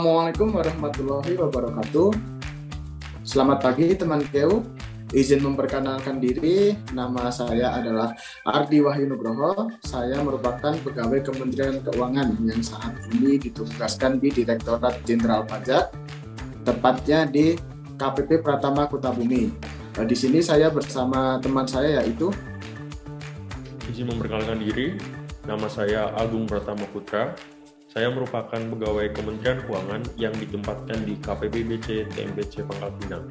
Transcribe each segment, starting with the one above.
Assalamualaikum warahmatullahi wabarakatuh. Selamat pagi teman KEU. Izin memperkenalkan diri, nama saya adalah Ardi Wahyu Nugroho. Saya merupakan pegawai Kementerian Keuangan yang saat ini ditugaskan di Direktorat Jenderal Pajak, tepatnya di KPP Pratama Kutabumi. Di sini saya bersama teman saya yaitu Izin memperkenalkan diri, nama saya Agung Pratama Putra. Saya merupakan pegawai Kementerian Keuangan yang ditempatkan di KPPBC TMBC Pangkal Pinang.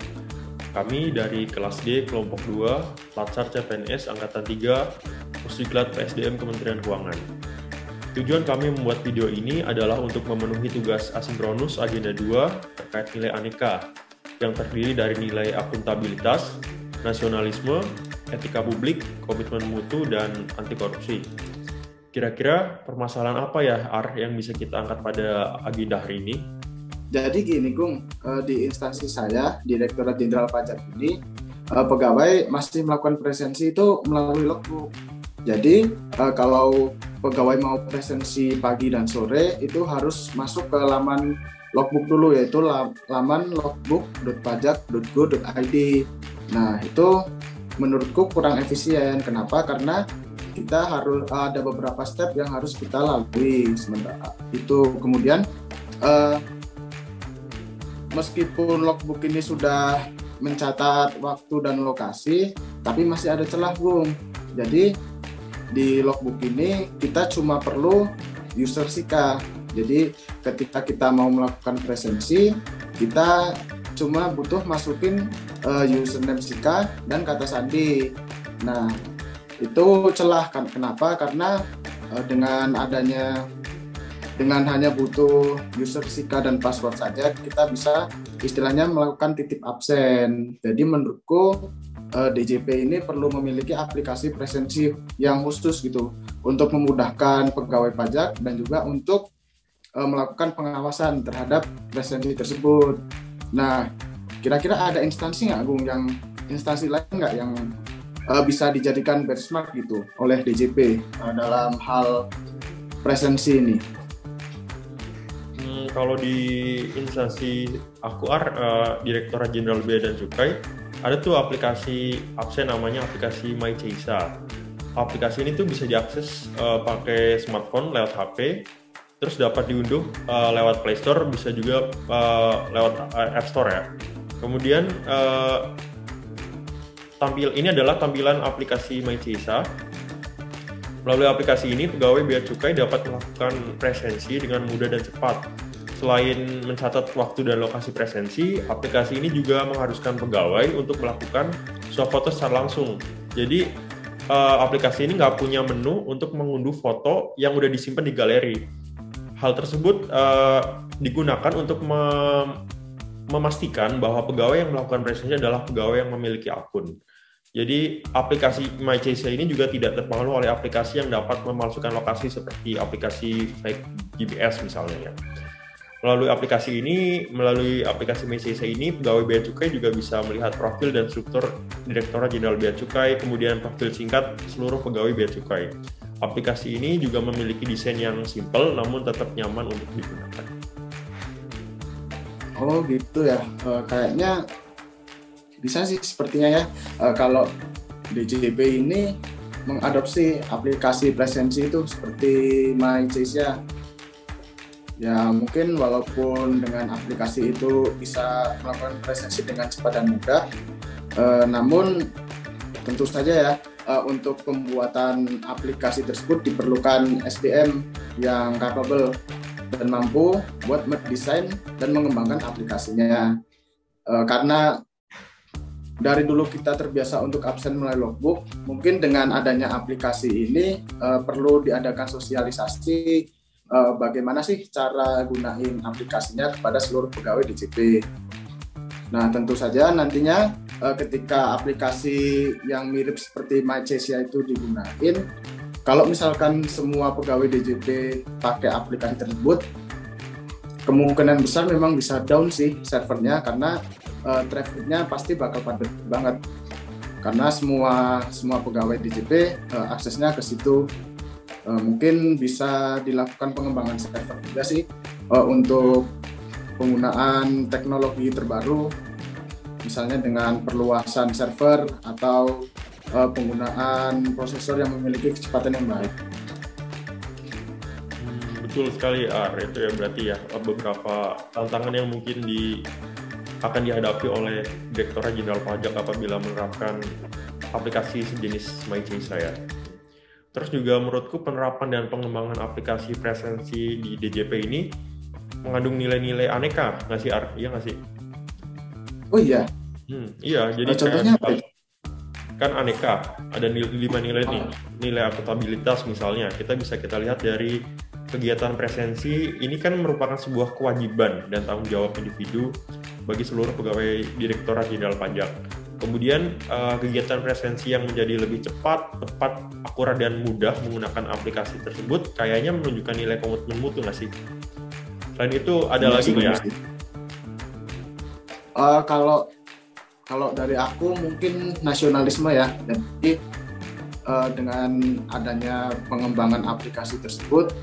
Kami dari kelas D kelompok 2, Latsar CPNS Angkatan 3, Pusdiklat PSDM Kementerian Keuangan. Tujuan kami membuat video ini adalah untuk memenuhi tugas asinkronus agenda 2 terkait nilai aneka yang terdiri dari nilai akuntabilitas, nasionalisme, etika publik, komitmen mutu, dan anti korupsi. Kira-kira permasalahan apa ya, Ar, yang bisa kita angkat pada agenda hari ini? Jadi gini Gung, di instansi saya, Direktorat Jenderal Pajak ini, pegawai masih melakukan presensi itu melalui logbook. Jadi kalau pegawai mau presensi pagi dan sore, itu harus masuk ke laman logbook dulu, yaitu laman logbook.pajak.go.id. Nah, itu menurutku kurang efisien. Kenapa? Karena kita harus ada beberapa step yang harus kita lalui. Sementara itu kemudian meskipun logbook ini sudah mencatat waktu dan lokasi, tapi masih ada celah, Bung. Jadi di logbook ini kita cuma perlu user SIKA. Jadi ketika kita mau melakukan presensi, kita cuma butuh masukin username SIKA dan kata sandi. Nah, itu celah kan? Kenapa? Karena dengan hanya butuh user SIKA dan password saja, kita bisa istilahnya melakukan titip absen. Jadi menurutku DJP ini perlu memiliki aplikasi presensi yang khusus gitu untuk memudahkan pegawai pajak dan juga untuk melakukan pengawasan terhadap presensi tersebut. Nah, kira-kira ada instansi nggak, Gung, instansi lain nggak yang bisa dijadikan benchmark gitu oleh DJP dalam hal presensi ini? Kalau di instansi Akuar, Direktorat Jenderal Bea dan Cukai, ada tuh aplikasi absen namanya aplikasi MyCisa. Aplikasi ini tuh bisa diakses pakai smartphone lewat HP, terus dapat diunduh lewat Play Store, bisa juga lewat App Store ya. Kemudian ini adalah tampilan aplikasi MyCisa. Melalui aplikasi ini, pegawai Bea Cukai dapat melakukan presensi dengan mudah dan cepat. Selain mencatat waktu dan lokasi presensi, aplikasi ini juga mengharuskan pegawai untuk melakukan swafoto secara langsung. Jadi, aplikasi ini nggak punya menu untuk mengunduh foto yang udah disimpan di galeri. Hal tersebut digunakan untuk memastikan bahwa pegawai yang melakukan presensi adalah pegawai yang memiliki akun. Jadi aplikasi MyCisa ini juga tidak terpengaruh oleh aplikasi yang dapat memalsukan lokasi seperti aplikasi fake GPS misalnya ya. Melalui aplikasi MyCisa ini, pegawai Bea Cukai juga bisa melihat profil dan struktur Direktorat Jenderal Bea Cukai, kemudian profil singkat seluruh pegawai Bea Cukai. Aplikasi ini juga memiliki desain yang simpel namun tetap nyaman untuk digunakan. Oh gitu ya, kayaknya bisa sih sepertinya ya, kalau DJP ini mengadopsi aplikasi presensi itu seperti MyCisa. Ya mungkin walaupun dengan aplikasi itu bisa melakukan presensi dengan cepat dan mudah, namun tentu saja ya untuk pembuatan aplikasi tersebut diperlukan SDM yang capable dan mampu buat mendesain dan mengembangkan aplikasinya. Karena dari dulu kita terbiasa untuk absen melalui logbook, mungkin dengan adanya aplikasi ini perlu diadakan sosialisasi bagaimana sih cara gunain aplikasinya kepada seluruh pegawai DJP. Nah, tentu saja nantinya ketika aplikasi yang mirip seperti MyCisa itu digunain, kalau misalkan semua pegawai DJP pakai aplikasi tersebut, kemungkinan besar memang bisa down sih servernya, karena trafficnya pasti bakal padat banget. Karena semua pegawai DJP aksesnya ke situ. Mungkin bisa dilakukan pengembangan server juga sih untuk penggunaan teknologi terbaru, misalnya dengan perluasan server atau penggunaan prosesor yang memiliki kecepatan yang baik. Betul sekali, itu ya berarti ya beberapa tantangan yang mungkin akan dihadapi oleh Direktorat Jenderal Pajak apabila menerapkan aplikasi sejenis MyCasa ya. Terus juga menurutku penerapan dan pengembangan aplikasi presensi di DJP ini mengandung nilai-nilai aneka, nggak sih, Iya nggak sih? Oh iya? Iya, jadi contohnya kan aneka, ada 5 nilai nih. Nilai akuntabilitas misalnya, kita lihat dari kegiatan presensi, ini kan merupakan sebuah kewajiban dan tanggung jawab individu bagi seluruh pegawai Direktorat Jenderal Pajak. Kemudian kegiatan presensi yang menjadi lebih cepat, tepat, akurat, dan mudah menggunakan aplikasi tersebut kayaknya menunjukkan nilai komitmen mutu nggak sih? Selain itu ada lagi nggak ya? Kalau dari aku mungkin nasionalisme ya. Jadi dengan adanya pengembangan aplikasi tersebut,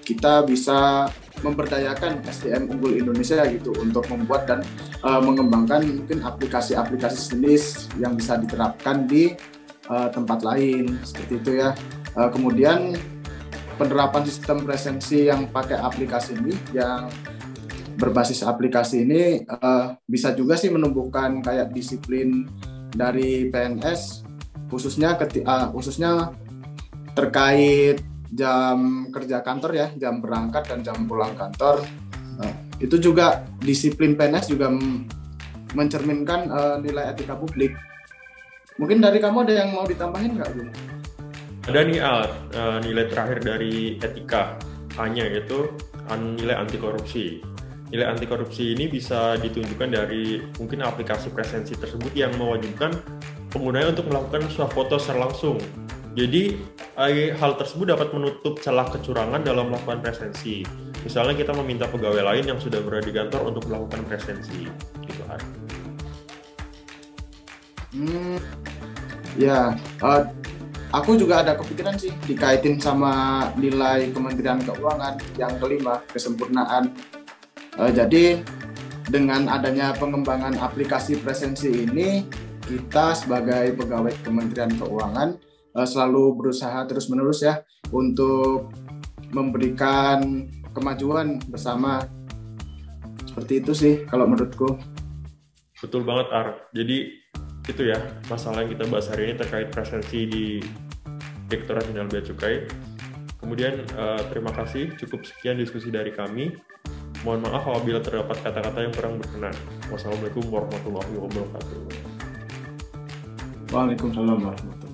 kita bisa memberdayakan SDM unggul Indonesia gitu untuk membuat dan mengembangkan mungkin aplikasi-aplikasi jenis yang bisa diterapkan di tempat lain seperti itu ya. Kemudian penerapan sistem presensi yang pakai aplikasi ini, yang berbasis aplikasi ini bisa juga sih menumbuhkan kayak disiplin dari PNS, khususnya terkait jam kerja kantor ya, jam berangkat dan jam pulang kantor. Itu juga disiplin PNS juga mencerminkan nilai etika publik. Mungkin dari kamu ada yang mau ditambahin nggak, Bung? Ada nih nilai terakhir dari etika hanya yaitu nilai anti korupsi. Nilai anti korupsi ini bisa ditunjukkan dari mungkin aplikasi presensi tersebut yang mewajibkan penggunanya untuk melakukan swafoto secara langsung. Jadi hal tersebut dapat menutup celah kecurangan dalam melakukan presensi. Misalnya kita meminta pegawai lain yang sudah berada di kantor untuk melakukan presensi, gitu kan? Aku juga ada kepikiran sih dikaitin sama nilai Kementerian Keuangan yang kelima, kesempurnaan. Jadi dengan adanya pengembangan aplikasi presensi ini, kita sebagai pegawai Kementerian Keuangan selalu berusaha terus-menerus ya untuk memberikan kemajuan bersama. Seperti itu sih kalau menurutku. Betul banget, Jadi itu ya masalah yang kita bahas hari ini terkait presensi di Direktorat Jenderal Bea Cukai. Kemudian terima kasih, cukup sekian diskusi dari kami. Mohon maaf apabila terdapat kata-kata yang kurang berkenan. Wassalamualaikum warahmatullahi wabarakatuh. Waalaikumsalam warahmatullahi wabarakatuh.